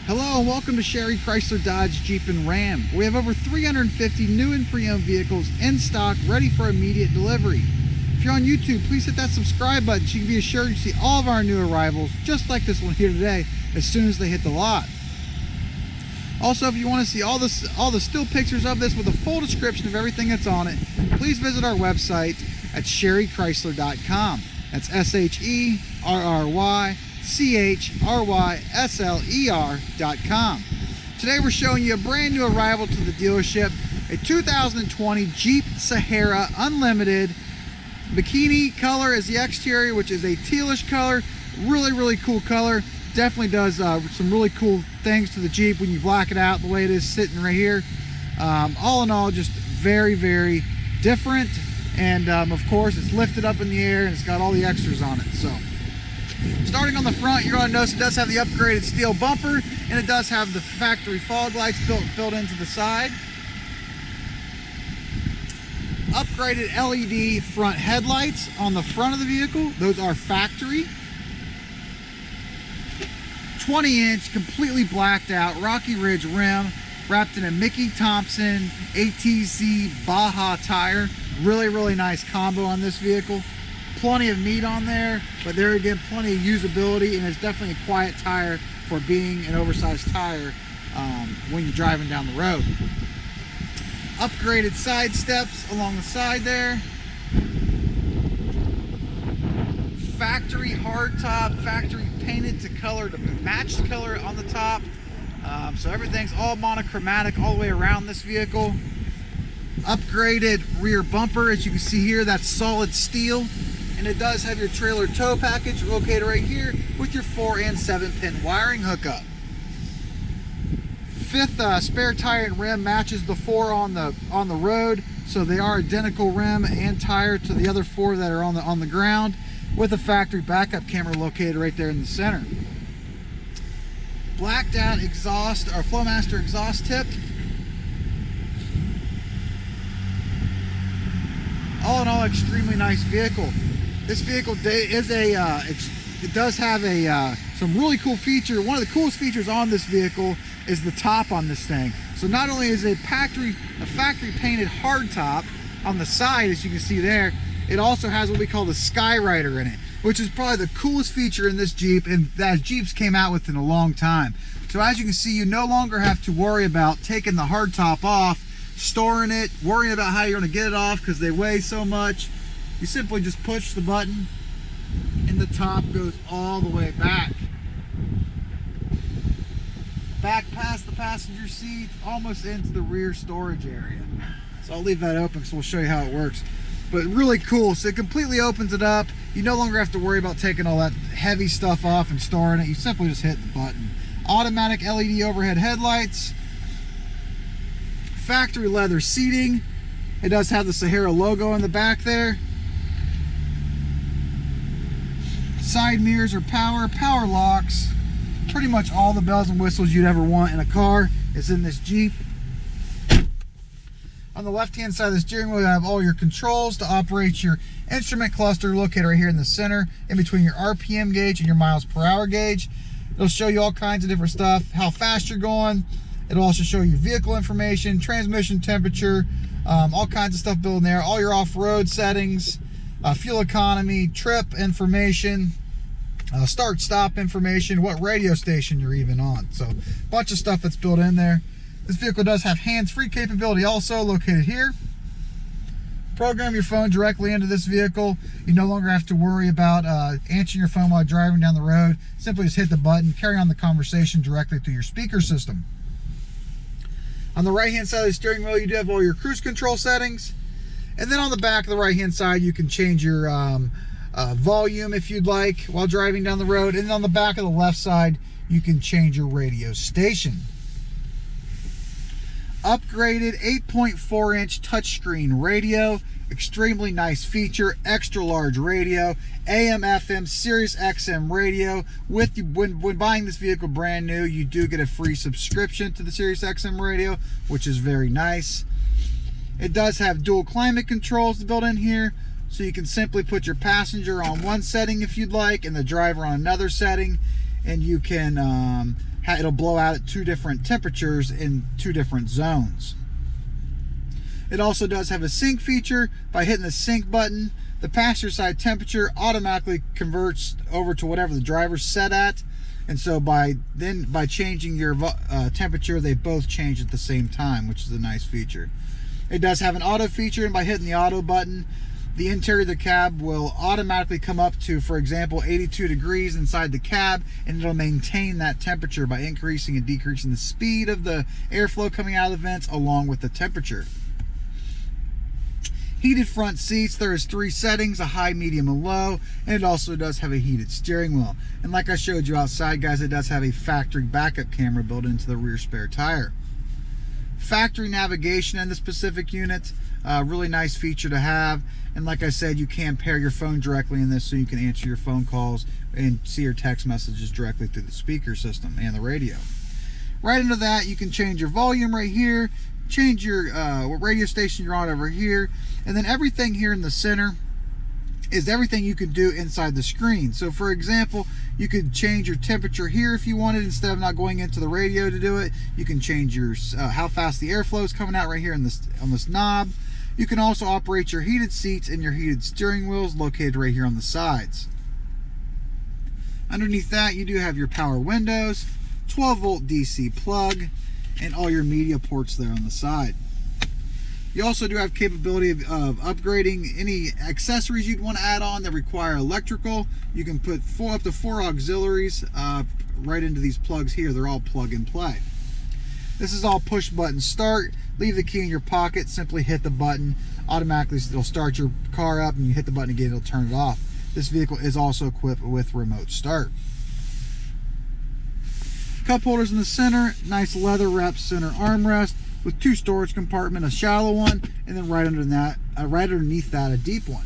Hello and welcome to Sherry Chrysler Dodge Jeep and Ram. We have over 350 new and pre-owned vehicles in stock ready for immediate delivery. If you're on YouTube, please hit that subscribe button so you can be assured to see all of our new arrivals, just like this one here today, as soon as they hit the lot. Also, if you want to see all the still pictures of this with a full description of everything that's on it, please visit our website at sherrychrysler.com. That's SHERRYCHRYSLER.com. Today we're showing you a brand new arrival to the dealership, a 2020 Jeep Sahara Unlimited. Bikini color is the exterior, which is a tealish color. Really cool color. Definitely does some really cool things to the Jeep when you black it out the way it is sitting right here. All in all, just very different. And of course, it's lifted up in the air and it's got all the extras on it. So starting on the front, you're going to notice it does have the upgraded steel bumper, and it does have the factory fog lights built into the side. Upgraded LED front headlights on the front of the vehicle. Those are factory. 20-inch, completely blacked out Rocky Ridge rim, wrapped in a Mickey Thompson ATZ Baja tire. Really nice combo on this vehicle. Plenty of meat on there, but there again, plenty of usability, and it's definitely a quiet tire for being an oversized tire when you're driving down the road. Upgraded side steps along the side there. Factory hardtop, factory painted to color to match the color on the top. So everything's all monochromatic all the way around this vehicle. Upgraded rear bumper, as you can see here, that's solid steel. And it does have your trailer tow package located right here with your 4 and 7 pin wiring hookup. Fifth spare tire and rim matches the 4 on the road, so they are identical rim and tire to the other 4 that are on the ground, with a factory backup camera located right there in the center. Blacked out exhaust or Flowmaster exhaust tip. All in all, extremely nice vehicle. This vehicle is it does have some really cool feature. One of the coolest features on this vehicle is the top on this thing. So not only is it a factory painted hard top on the side, as you can see there, it also has what we call the Skyrider in it, which is probably the coolest feature in this Jeep, and that Jeeps came out with in a long time. So as you can see, you no longer have to worry about taking the hard top off, storing it, worrying about how you're going to get it off because they weigh so much. You simply just push the button and the top goes all the way back past the passenger seat, almost into the rear storage area. So I'll leave that open so we'll show you how it works. But really cool. So it completely opens it up. You no longer have to worry about taking all that heavy stuff off and storing it. You simply just hit the button. Automatic LED overhead headlights. Factory leather seating. It does have the Sahara logo in the back there. Side mirrors are power locks. Pretty much all the bells and whistles you'd ever want in a car is in this Jeep. On the left hand side of the steering wheel, you have all your controls to operate your instrument cluster located right here in the center, in between your RPM gauge and your miles per hour gauge. It'll show you all kinds of different stuff, how fast you're going. It'll also show you vehicle information, transmission temperature, all kinds of stuff built in there, all your off-road settings, fuel economy, trip information, start-stop information, what radio station you're even on. So a bunch of stuff that's built in there. This vehicle does have hands-free capability also located here. Program your phone directly into this vehicle. You no longer have to worry about answering your phone while driving down the road. Simply just hit the button, carry on the conversation directly through your speaker system. On the right-hand side of the steering wheel, you do have all your cruise control settings. And then on the back of the right-hand side, you can change your volume if you'd like while driving down the road. And then on the back of the left side, you can change your radio station. Upgraded 8.4-inch touchscreen radio. Extremely nice feature. Extra large radio. AM, FM, Sirius XM radio. When buying this vehicle brand new, you do get a free subscription to the Sirius XM radio, which is very nice. It does have dual climate controls built in here, so you can simply put your passenger on one setting if you'd like and the driver on another setting, and you can it'll blow out at 2 different temperatures in 2 different zones. It also does have a sync feature. By hitting the sync button, the passenger side temperature automatically converts over to whatever the driver's set at. And so by changing your temperature, they both change at the same time, which is a nice feature. It does have an auto feature, and by hitting the auto button, the interior of the cab will automatically come up to, for example, 82 degrees inside the cab, and it'll maintain that temperature by increasing and decreasing the speed of the airflow coming out of the vents along with the temperature. Heated front seats. There is 3 settings, a high, medium, and low, and it also does have a heated steering wheel. And like I showed you outside, guys, it does have a factory backup camera built into the rear spare tire. Factory navigation in the specific unit, really nice feature to have. And like I said, you can pair your phone directly in this, so you can answer your phone calls and see your text messages directly through the speaker system and the radio. Right into that, you can change your volume right here, change your what radio station you're on over here, and then everything here in the center is everything you can do inside the screen. So for example, you could change your temperature here if you wanted. Instead of not going into the radio to do it, you can change your how fast the airflow is coming out right here on this knob. You can also operate your heated seats and your heated steering wheels located right here on the sides. Underneath that, you do have your power windows, 12-volt DC plug, and all your media ports there on the side. You also do have capability of upgrading any accessories you'd want to add on that require electrical. You can put up to 4 auxiliaries right into these plugs here. They're all plug and play. This is all push button start. Leave the key in your pocket, simply hit the button. Automatically it'll start your car up, and you hit the button again, it'll turn it off. This vehicle is also equipped with remote start. Cup holders in the center, nice leather wrapped center armrest with 2 storage compartments, a shallow one, and then right underneath that, a deep one.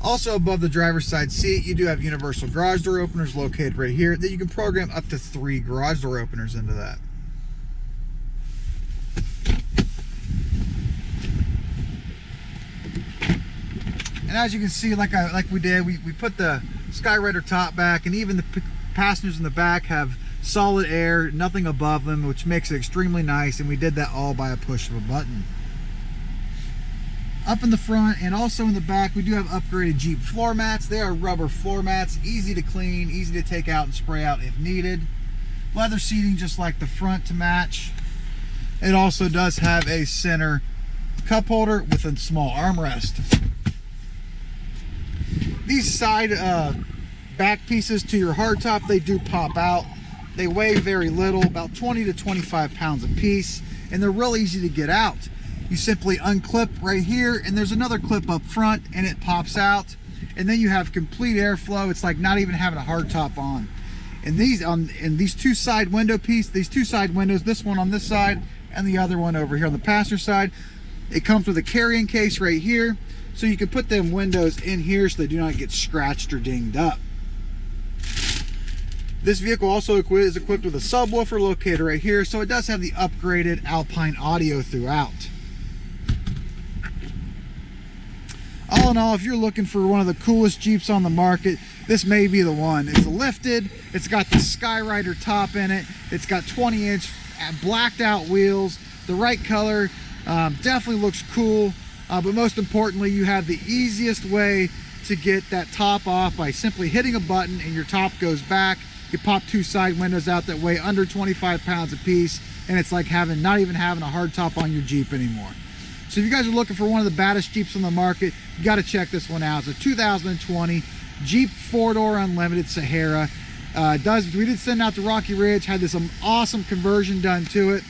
Also above the driver's side seat, you do have universal garage door openers located right here that you can program up to 3 garage door openers into that. And as you can see, like we did, we put the Skyrider top back, and even the passengers in the back have solid air, nothing above them, which makes it extremely nice, and we did that all by a push of a button. Up in the front and also in the back, we do have upgraded Jeep floor mats. They are rubber floor mats, easy to clean, easy to take out and spray out if needed. Leather seating just like the front to match. It also does have a center cup holder with a small armrest. These side back pieces to your hardtop, they do pop out. They weigh very little, about 20 to 25 pounds a piece, and they're real easy to get out. You simply unclip right here, and there's another clip up front, and it pops out, and then you have complete airflow. It's like not even having a hardtop on. And these 2 side window these 2 side windows, this one on this side and the other one over here on the passenger side, it comes with a carrying case right here, so you can put them windows in here so they do not get scratched or dinged up. This vehicle also is equipped with a subwoofer located right here, so it does have the upgraded Alpine audio throughout. All in all, if you're looking for one of the coolest Jeeps on the market, this may be the one. It's lifted, it's got the Skyrider top in it, it's got 20-inch blacked out wheels, the right color, definitely looks cool, but most importantly, you have the easiest way to get that top off by simply hitting a button and your top goes back. You pop 2 side windows out that weigh under 25 pounds a piece, and it's like not even having a hard top on your Jeep anymore. So if you guys are looking for one of the baddest Jeeps on the market, you got to check this one out. It's a 2020 Jeep 4-door Unlimited Sahara. We did send out to Rocky Ridge, had this awesome conversion done to it,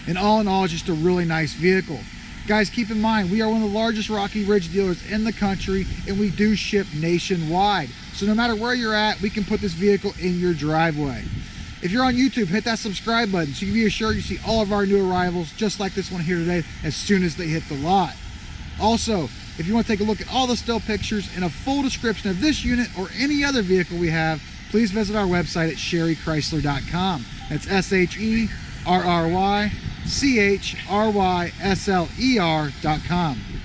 and all in all, just a really nice vehicle. Guys, keep in mind, we are one of the largest Rocky Ridge dealers in the country, and we do ship nationwide. So no matter where you're at, we can put this vehicle in your driveway. If you're on YouTube, hit that subscribe button so you can be assured you see all of our new arrivals, just like this one here today, as soon as they hit the lot. Also, if you want to take a look at all the still pictures and a full description of this unit or any other vehicle we have, please visit our website at sherrychrysler.com. That's SHERRYCHRYSLER.com.